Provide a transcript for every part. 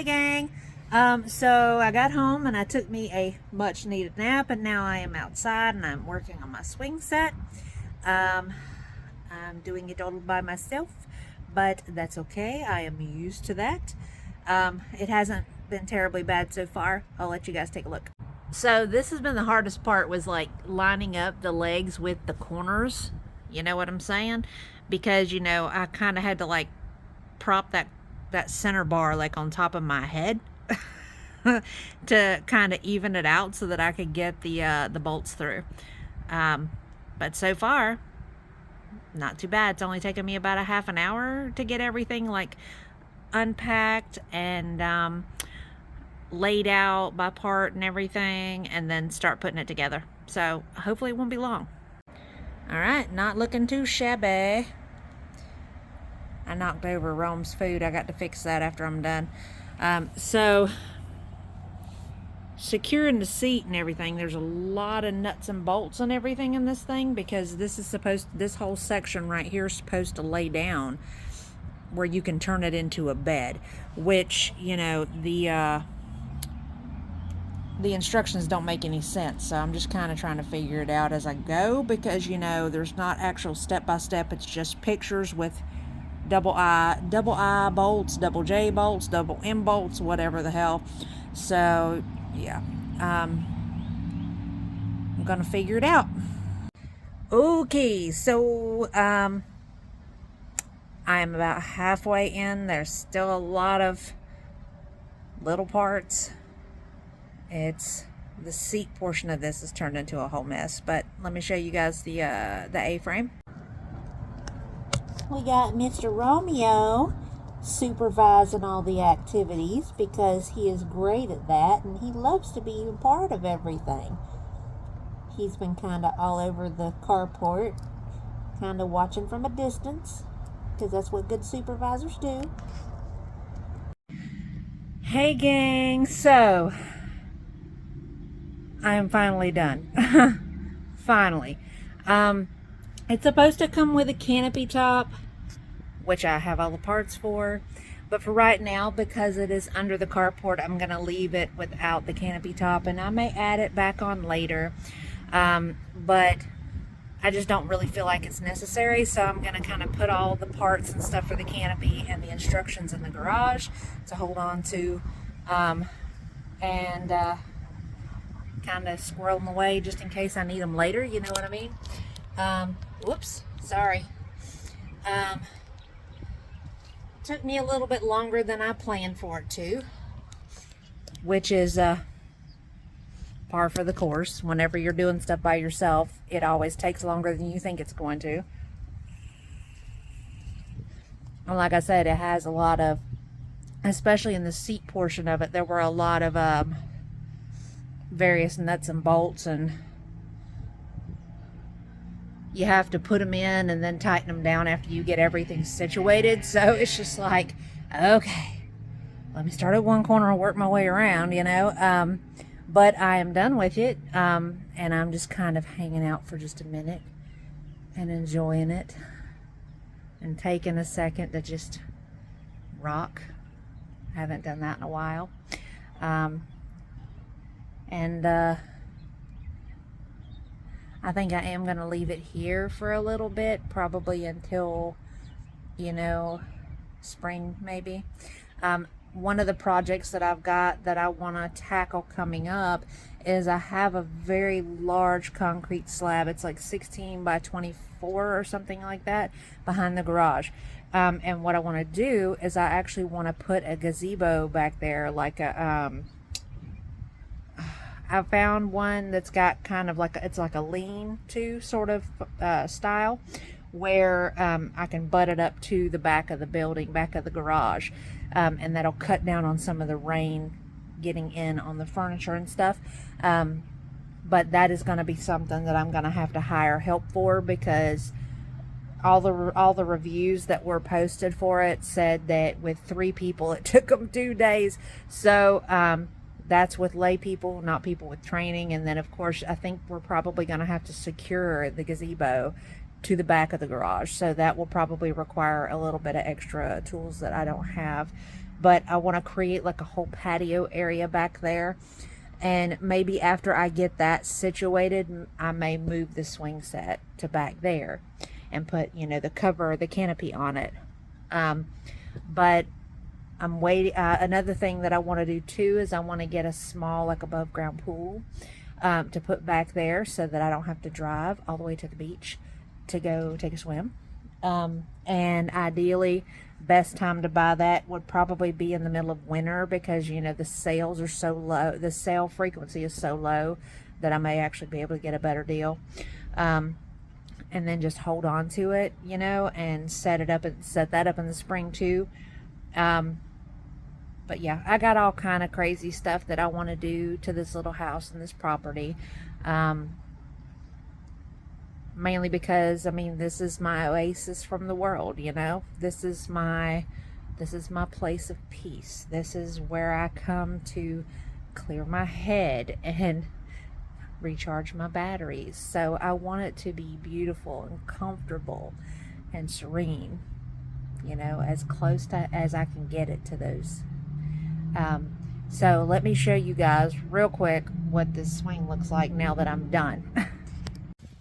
gang. So I got home and I took me a much needed nap, and now I am outside and I'm working on my swing set. Um, I'm doing it all by myself, but that's okay. I am used to that. It hasn't been terribly bad so far. I'll let you guys take a look. So this has been the hardest part, was like lining up the legs with the corners. You know what I'm saying? Because I kind of had to like prop that center bar like on top of my head to kind of even it out so that I could get the bolts through. But so far, not too bad. It's only taken me about a half an hour to get everything like unpacked and laid out by part and everything, and then start putting it together. So hopefully it won't be long. All right, not looking too shabby. I knocked over Rome's food. I got to fix that after I'm done. So securing the seat and everything, there's a lot of nuts and bolts and everything in this thing, because this whole section right here is supposed to lay down where you can turn it into a bed, which the instructions don't make any sense. So I'm just kind of trying to figure it out as I go, because there's not actual step-by-step. It's just pictures with double I bolts, double J bolts, double M bolts, whatever the hell. So yeah, I'm gonna figure it out. Okay, so I am about halfway in. There's still a lot of little parts. It's the seat portion of this has turned into a whole mess, but let me show you guys the A-frame. We got Mr. Romeo supervising all the activities, because he is great at that and he loves to be a part of everything. He's been kind of all over the carport, kind of watching from a distance, because that's what good supervisors do. Hey gang, so I am finally done. Finally. It's supposed to come with a canopy top, which I have all the parts for. But for right now, because it is under the carport, I'm going to leave it without the canopy top. And I may add it back on later. But I just don't really feel like it's necessary. So I'm going to kind of put all the parts and stuff for the canopy and the instructions in the garage to hold on to. And kind of squirrel them away just in case I need them later. You know what I mean? Whoops, sorry. Took me a little bit longer than I planned for it to, which is par for the course. Whenever you're doing stuff by yourself, it always takes longer than you think it's going to. And like I said, it has a lot of, especially in the seat portion of it, there were a lot of various nuts and bolts, and you have to put them in and then tighten them down after you get everything situated. So it's just like, okay, let me start at one corner and work my way around, but I am done with it, and I'm just kind of hanging out for just a minute and enjoying it and taking a second to just rock. I haven't done that in a while. I think I am going to leave it here for a little bit, probably until, spring maybe. One of the projects that I've got that I want to tackle coming up is I have a very large concrete slab. It's like 16 by 24 or something like that behind the garage. And what I want to do is I actually want to put a gazebo back there, like I found one that's got kind of like it's like a lean-to sort of style, where I can butt it up to the back of the building, back of the garage, and that'll cut down on some of the rain getting in on the furniture and stuff. But that is going to be something that I'm going to have to hire help for, because all the reviews that were posted for it said that with 3 people it took them 2 days. So that's with lay people, not people with training. And then of course I think we're probably going to have to secure the gazebo to the back of the garage, so that will probably require a little bit of extra tools that I don't have. but I want to create like a whole patio area back there. And maybe after I get that situated, I may move the swing set to back there and put, you know, the cover, the canopy on it. But I'm waiting. Another thing that I want to do too is I want to get a small, like, above ground pool to put back there so that I don't have to drive all the way to the beach to go take a swim. And ideally, best time to buy that would probably be in the middle of winter, because, you know, the sales are so low, the sale frequency is so low that I may actually be able to get a better deal. And then just hold on to it, you know, and set that up in the spring too. But yeah, I got all kind of crazy stuff that I want to do to this little house and this property. Mainly because, I mean, this is my oasis from the world, you know. This is my place of peace. This is where I come to clear my head and recharge my batteries. So I want it to be beautiful and comfortable and serene, you know, as close to as I can get it to those. So let me show you guys real quick what this swing looks like now that I'm done.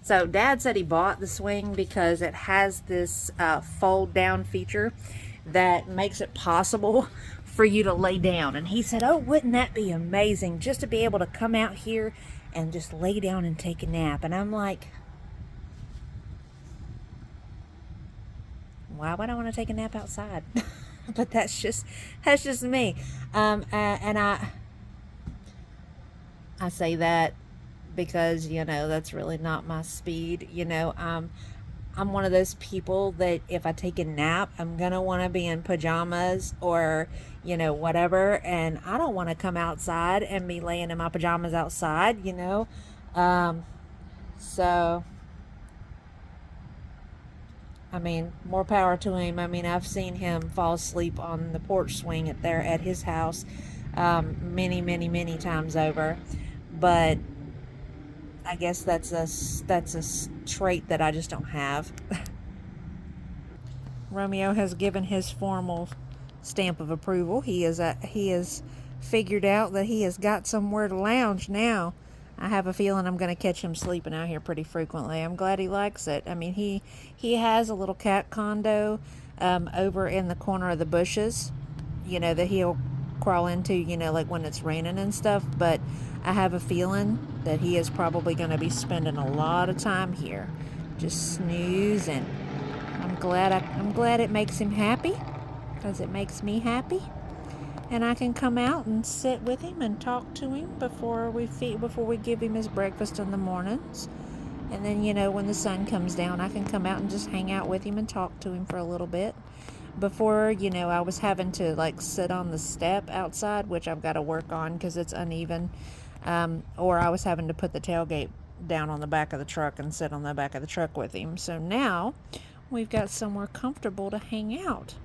So Dad said he bought the swing because it has this fold down feature that makes it possible for you to lay down. And he said, oh, wouldn't that be amazing just to be able to come out here and just lay down and take a nap. And I'm like, why would I want to take a nap outside? But that's just me. And I say that because, you know, that's really not my speed. You know, I'm one of those people that if I take a nap, I'm gonna want to be in pajamas or, you know, whatever, and I don't want to come outside and be laying in my pajamas outside, you know. So I mean, more power to him. I mean, I've seen him fall asleep on the porch swing at his house many times over. But I guess that's a trait that I just don't have. Romeo has given his formal stamp of approval. He has figured out that he has got somewhere to lounge now. I have a feeling I'm going to catch him sleeping out here pretty frequently. I'm glad he likes it. I mean, he has a little cat condo over in the corner of the bushes, you know, that he'll crawl into, you know, like when it's raining and stuff. But I have a feeling that he is probably going to be spending a lot of time here, just snoozing. I'm glad it makes him happy, because it makes me happy. And I can come out and sit with him and talk to him before we give him his breakfast in the mornings. And then, you know, when the sun comes down, I can come out and just hang out with him and talk to him for a little bit. Before, you know, I was having to like sit on the step outside, which I've got to work on because it's uneven. Or I was having to put the tailgate down on the back of the truck and sit on the back of the truck with him. So now we've got somewhere comfortable to hang out.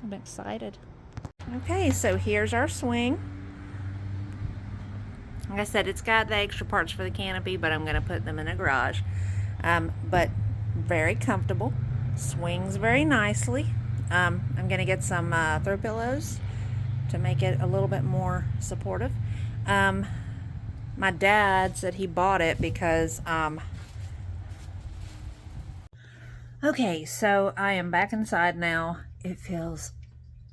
I'm excited. Okay, so here's our swing. Like I said, it's got the extra parts for the canopy, but I'm going to put them in a garage. But very comfortable. Swings very nicely. I'm going to get some throw pillows to make it a little bit more supportive. My dad said he bought it because... Okay, so I am back inside now. It feels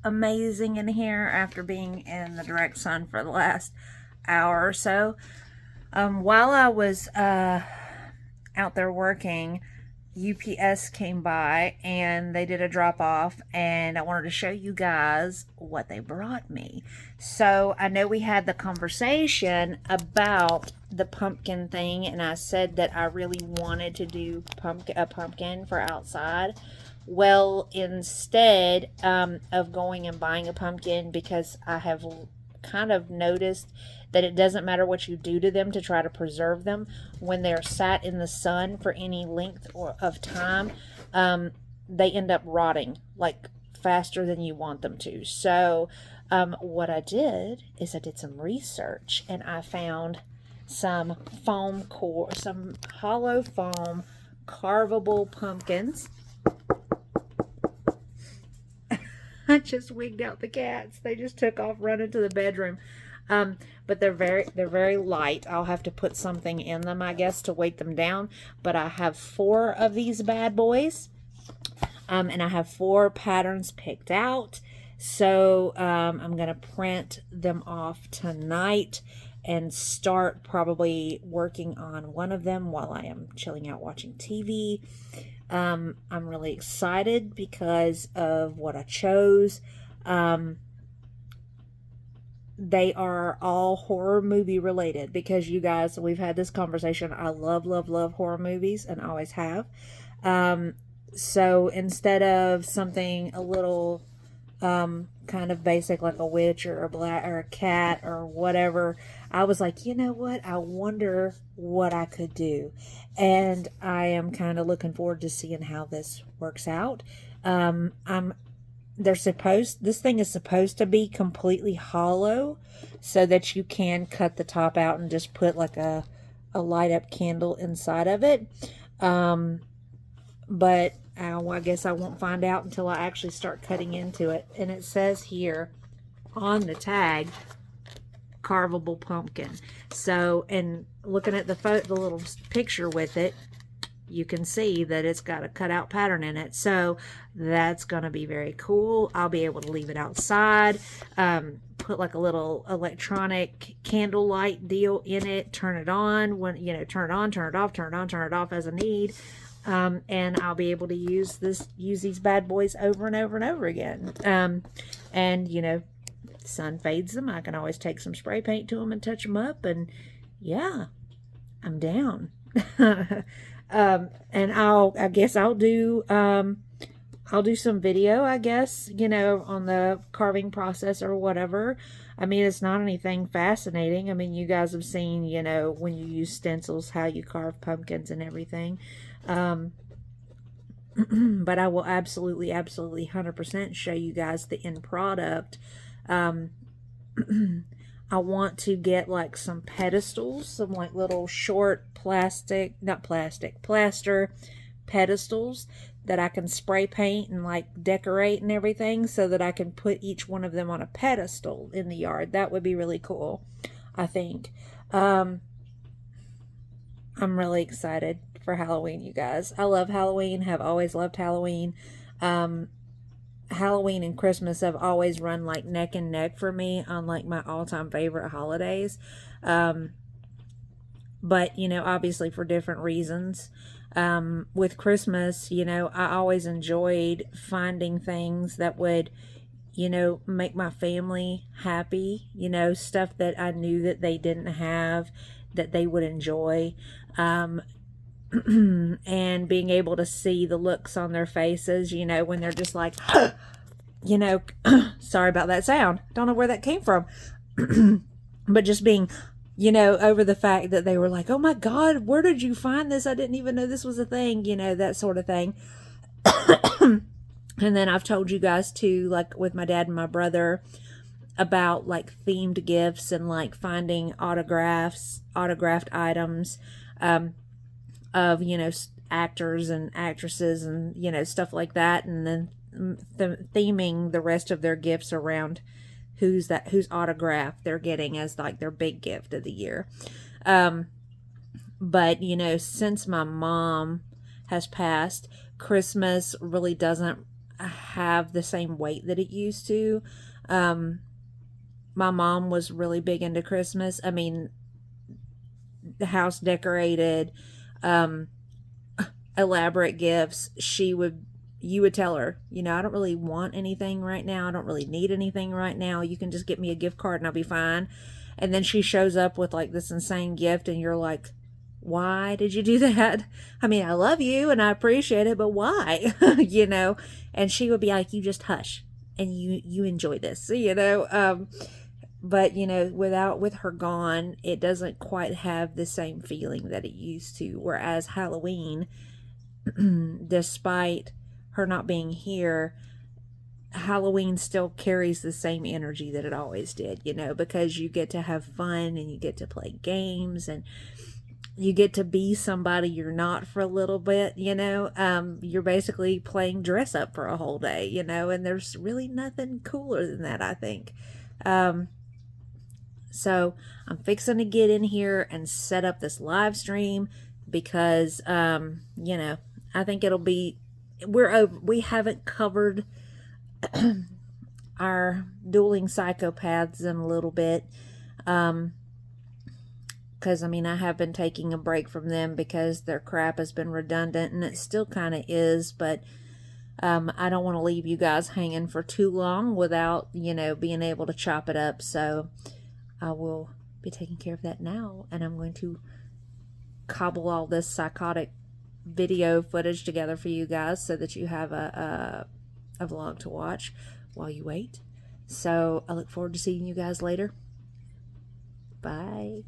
amazing in here after being in the direct sun for the last hour or so. While I was out there working, UPS came by and they did a drop off, and I wanted to show you guys what they brought me. So I know we had the conversation about the pumpkin thing, and I said that I really wanted to do a pumpkin for outside. Well, instead of going and buying a pumpkin, because I have kind of noticed that it doesn't matter what you do to them to try to preserve them, when they're sat in the sun for any length of time, they end up rotting like faster than you want them to. So what I did is I did some research, and I found some some hollow foam carvable pumpkins. I just wigged out the cats. They just took off running to the bedroom. But they're very light. I'll have to put something in them, I guess, to weight them down. But I have 4 of these bad boys. And I have 4 patterns picked out. So I'm going to print them off tonight and start probably working on one of them while I am chilling out watching TV. I'm really excited because of what I chose. They are all horror movie related because you guys, we've had this conversation. I love, love, love horror movies and always have. So instead of something a little kind of basic like a witch or a black or a cat or whatever, I was like, you know what? I wonder what I could do. And I am kind of looking forward to seeing how this works out. This thing is supposed to be completely hollow so that you can cut the top out and just put like a light up candle inside of it. But I guess I won't find out until I actually start cutting into it. And it says here on the tag, carvable pumpkin. So, and looking at the little picture with it, you can see that it's got a cutout pattern in it. So that's going to be very cool. I'll be able to leave it outside, put like a little electronic candle light deal in it, turn it on when, turn it on, turn it off, turn it on, turn it off as I need. And I'll be able to use these bad boys over and over and over again. And sun fades them. I can always take some spray paint to them and touch them up, and yeah, I'm down. And I guess I'll do some video, I guess, on the carving process or whatever. I mean, it's not anything fascinating. I mean, you guys have seen, when you use stencils, how you carve pumpkins and everything. But I will absolutely 100% show you guys the end product. I want to get like some pedestals, some like little short plaster pedestals that I can spray paint and like decorate and everything, so that I can put each one of them on a pedestal in the yard. That would be really cool, I think. I'm really excited for Halloween, you guys. I love Halloween, have always loved Halloween. Halloween and Christmas have always run like neck and neck for me on like my all-time favorite holidays. But obviously for different reasons. With Christmas, I always enjoyed finding things that would, make my family happy, stuff that I knew that they didn't have, that they would enjoy. And being able to see the looks on their faces, when they're just like, sorry about that sound. Don't know where that came from. But just being, over the fact that they were like, oh my God, where did you find this? I didn't even know this was a thing, that sort of thing. And then I've told you guys too, like with my dad and my brother, about like themed gifts and like finding autographed items, of, actors and actresses and, stuff like that. And then theming the rest of their gifts around whose autograph they're getting as like their big gift of the year. But, since my mom has passed, Christmas really doesn't have the same weight that it used to. My mom was really big into Christmas. I mean, the house decorated, elaborate gifts. You would tell her, I don't really want anything right now. I don't really need anything right now. You can just get me a gift card and I'll be fine. And then she shows up with like this insane gift and you're like, why did you do that? I mean, I love you and I appreciate it, but why? And she would be like, you just hush and you enjoy this, but with her gone, it doesn't quite have the same feeling that it used to. Whereas Halloween, despite her not being here, Halloween still carries the same energy that it always did, because you get to have fun and you get to play games and you get to be somebody you're not for a little bit, you know. You're basically playing dress up for a whole day, you know, and there's really nothing cooler than that, I think. So I'm fixing to get in here and set up this live stream because, you know, I think it'll be, we haven't covered our dueling psychopaths in a little bit. Because, I mean, I have been taking a break from them because their crap has been redundant, and it still kind of is, but I don't want to leave you guys hanging for too long without, you know, being able to chop it up. So I will be taking care of that now, and I'm going to cobble all this psychotic video footage together for you guys so that you have a vlog to watch while you wait. So I look forward to seeing you guys later. Bye.